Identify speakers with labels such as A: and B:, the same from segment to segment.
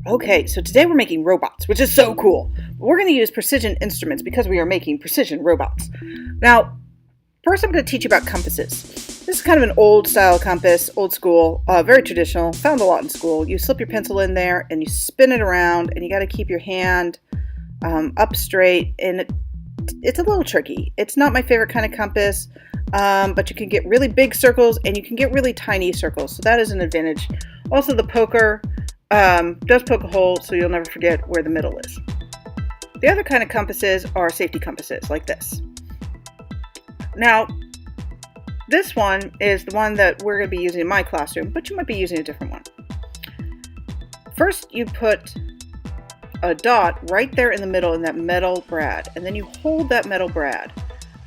A: Okay, so today we're making robots, which is so cool. But we're going to use precision instruments because we are making precision robots. Now, first I'm going to teach you about compasses. This is kind of an old style compass, old school, very traditional, found a lot in school. You slip your pencil in there and you spin it around, and you got to keep your hand up straight, and it's a little tricky. It's not my favorite kind of compass, but you can get really big circles and you can get really tiny circles, so that is an advantage. Also, the poker does poke a hole, so you'll never forget where the middle is. The other kind of compasses are safety compasses, like this. Now, this one is the one that we're going to be using in my classroom, but you might be using a different one. First, you put a dot right there in the middle in that metal brad, and then you hold that metal brad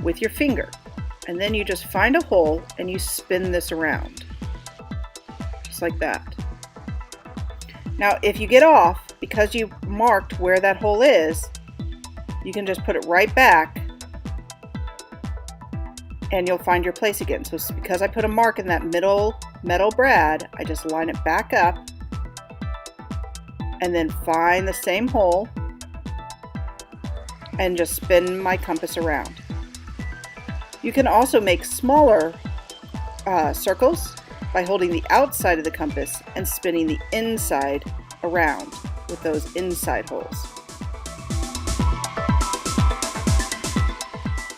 A: with your finger, and then you just find a hole and you spin this around, just like that. Now, if you get off, because you marked where that hole is, you can just put it right back and you'll find your place again. So because I put a mark in that middle metal brad, I just line it back up and then find the same hole and just spin my compass around. You can also make smaller circles by holding the outside of the compass and spinning the inside around with those inside holes.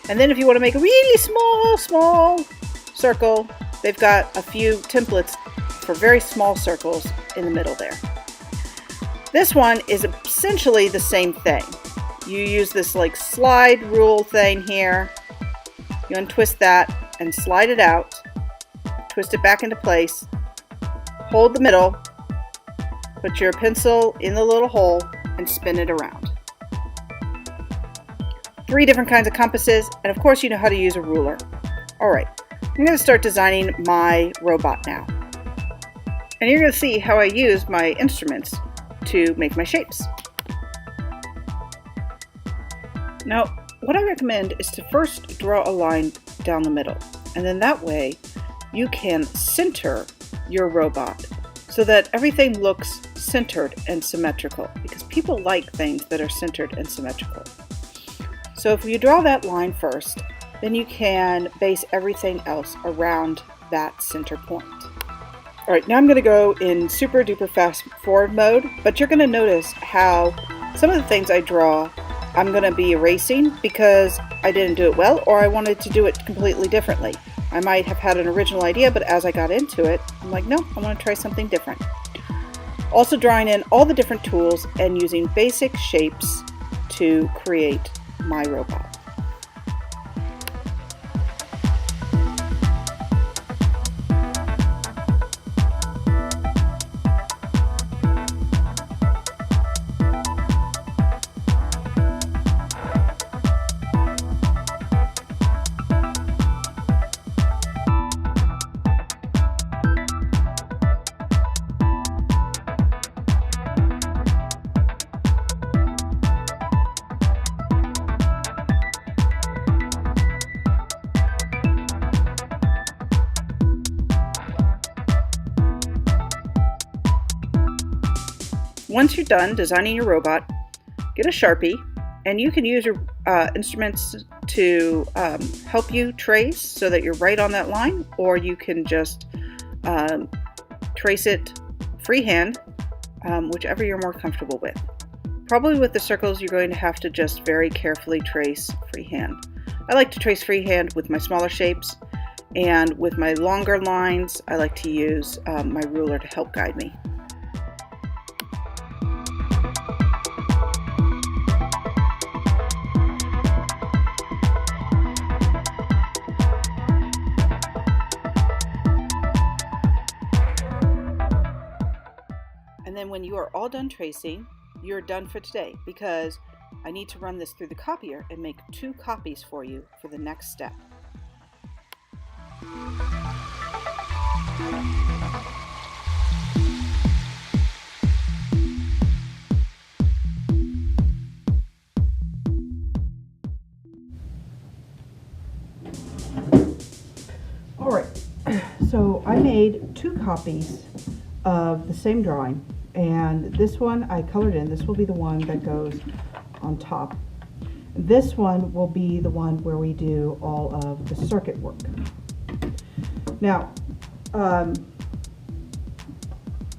A: And then if you want to make a really small circle, they've got a few templates for very small circles in the middle there. This one is essentially the same thing. You use this like slide rule thing here. You untwist that and slide it out. Twist it back into place, hold the middle, put your pencil in the little hole, and spin it around. 3 different kinds of compasses, and of course you know how to use a ruler. Alright, I'm going to start designing my robot now. And you're going to see how I use my instruments to make my shapes. Now, what I recommend is to first draw a line down the middle, and then that way you can center your robot so that everything looks centered and symmetrical, because people like things that are centered and symmetrical. So if you draw that line first, then you can base everything else around that center point. All right, now I'm going to go in super duper fast forward mode, but you're going to notice how some of the things I draw I'm going to be erasing because I didn't do it well, or I wanted to do it completely differently. I might have had an original idea, but as I got into it, I'm like, no, I want to try something different. Also drawing in all the different tools and using basic shapes to create my robot. Once you're done designing your robot, get a Sharpie, and you can use your instruments to help you trace so that you're right on that line, or you can just trace it freehand, whichever you're more comfortable with. Probably with the circles, you're going to have to just very carefully trace freehand. I like to trace freehand with my smaller shapes, and with my longer lines, I like to use my ruler to help guide me. And then when you are all done tracing, you're done for today, because I need to run this through the copier and make 2 copies for you for the next step. All right, so I made 2 copies of the same drawing, And this one I colored in. This will be the one that goes on top. This one will be the one where we do all of the circuit work. Now,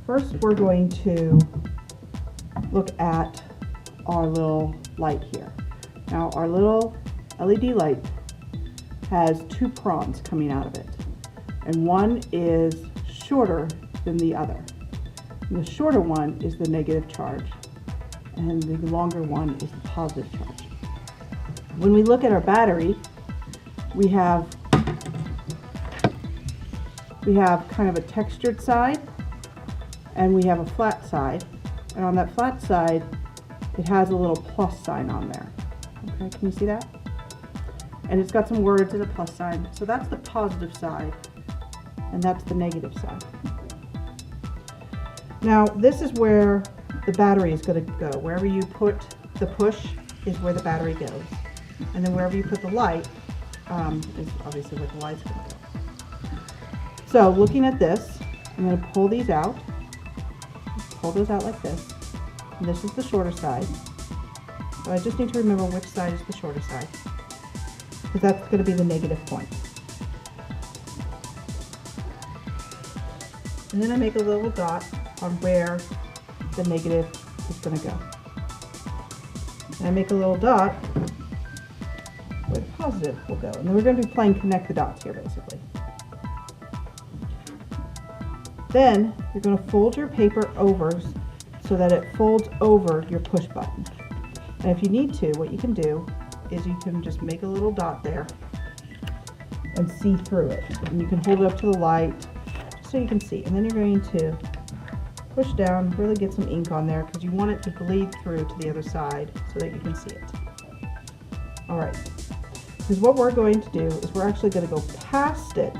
A: first we're going to look at our little light here. Now, our little LED light has two prongs coming out of it, and one is shorter than the other. And the shorter one is the negative charge, and the longer one is the positive charge. When we look at our battery, we have kind of a textured side, and we have a flat side. And on that flat side, it has a little plus sign on there. Okay, can you see that? And it's got some words and a plus sign. So that's the positive side, and that's the negative side. Now, this is where the battery is going to go. Wherever you put the push is where the battery goes. And then wherever you put the light is obviously where the light's going to go. So looking at this, I'm going to pull these out. Pull those out like this. And this is the shorter side. So I just need to remember which side is the shorter side, because that's going to be the negative point. And then I make a little dot on where the negative is going to go. And I make a little dot where the positive will go. And then we're going to be playing connect the dots here, basically. Then you're going to fold your paper over so that it folds over your push button. And if you need to, what you can do is you can just make a little dot there and see through it. And you can hold it up to the light so you can see. And then you're going to push down, really get some ink on there, because you want it to bleed through to the other side so that you can see it. All right, because what we're going to do is we're actually going to go past it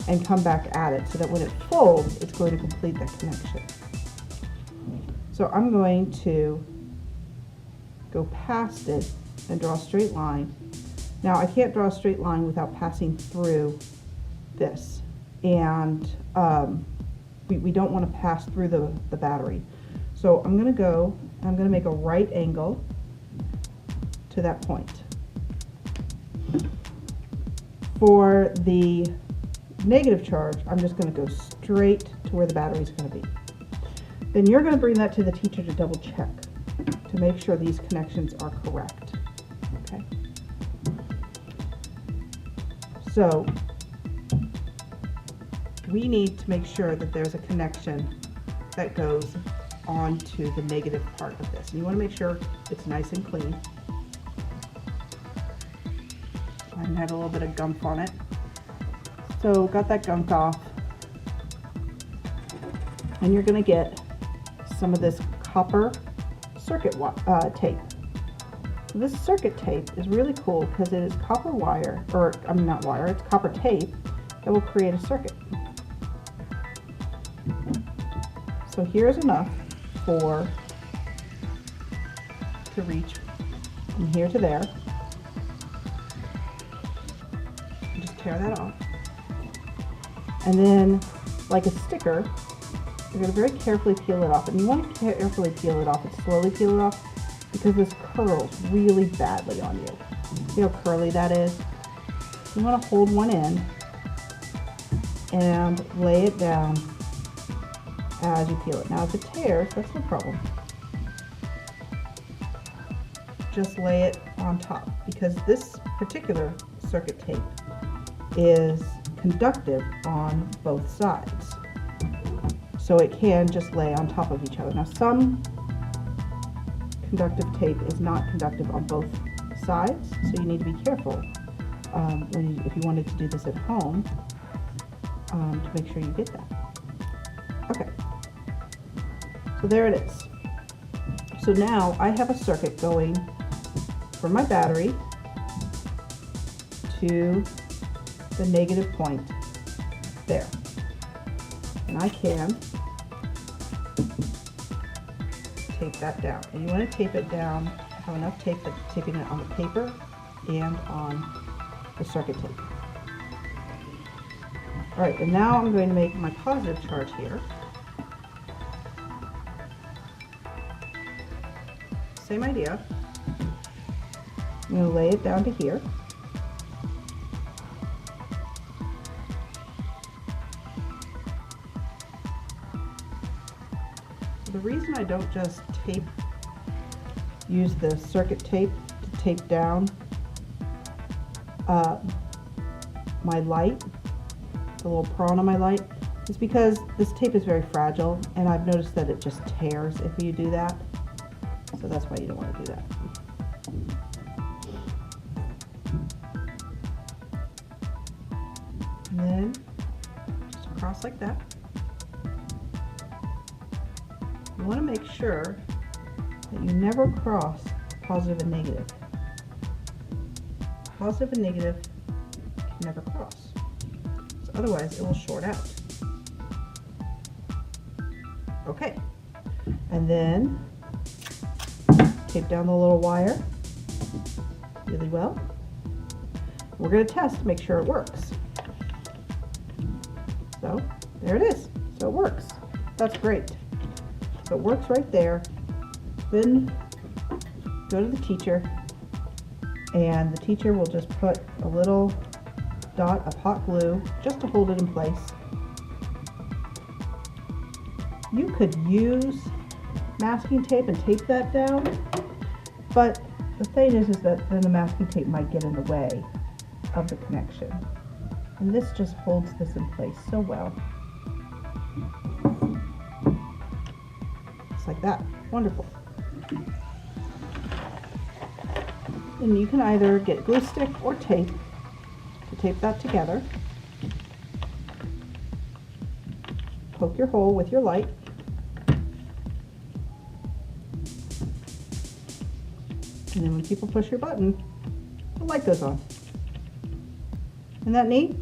A: and come back at it, so that when it folds, it's going to complete that connection. So I'm going to go past it and draw a straight line. Now, I can't draw a straight line without passing through this, and we don't want to pass through the battery. So I'm going to go, and I'm going to make a right angle to that point. For the negative charge, I'm just going to go straight to where the battery is going to be. Then you're going to bring that to the teacher to double check to make sure these connections are correct. Okay. So we need to make sure that there's a connection that goes onto the negative part of this. And you want to make sure it's nice and clean. I had a little bit of gunk on it. So got that gunk off. And you're going to get some of this copper circuit tape. So this circuit tape is really cool because it is copper wire, or I mean not wire, it's copper tape that will create a circuit. So here's enough to reach from here to there. Just tear that off. And then, like a sticker, you're going to very carefully peel it off. And you want to carefully peel it off and slowly peel it off, because this curls really badly on you. See how curly that is? You want to hold one end and lay it down as you peel it. Now if it tears, that's no problem. Just lay it on top, because this particular circuit tape is conductive on both sides. So it can just lay on top of each other. Now some conductive tape is not conductive on both sides, so you need to be careful if you wanted to do this at home to make sure you get that. Okay, so there it is. So now I have a circuit going from my battery to the negative point there. And I can tape that down. And you want to tape it down, have enough tape that's taping it on the paper and on the circuit tape. All right, and now I'm going to make my positive charge here. same idea. I'm going to lay it down to here. The reason I don't just use the circuit tape to tape down my light, the little prong on my light, is because this tape is very fragile, and I've noticed that it just tears if you do that. So that's why you don't want to do that. And then just across like that. You want to make sure that you never cross positive and negative. Positive and negative can never cross. So otherwise it will short out. Okay. And then tape down the little wire really well. We're going to test to make sure it works. So there it is. So it works. That's great. So it works right there. Then go to the teacher, and the teacher will just put a little dot of hot glue just to hold it in place. You could use masking tape and tape that down, but the thing is that then the masking tape might get in the way of the connection. And this just holds this in place so well. Just like that. Wonderful. And you can either get glue stick or tape to tape that together. Poke your hole with your light. And then when people push your button, the light goes on. Isn't that neat?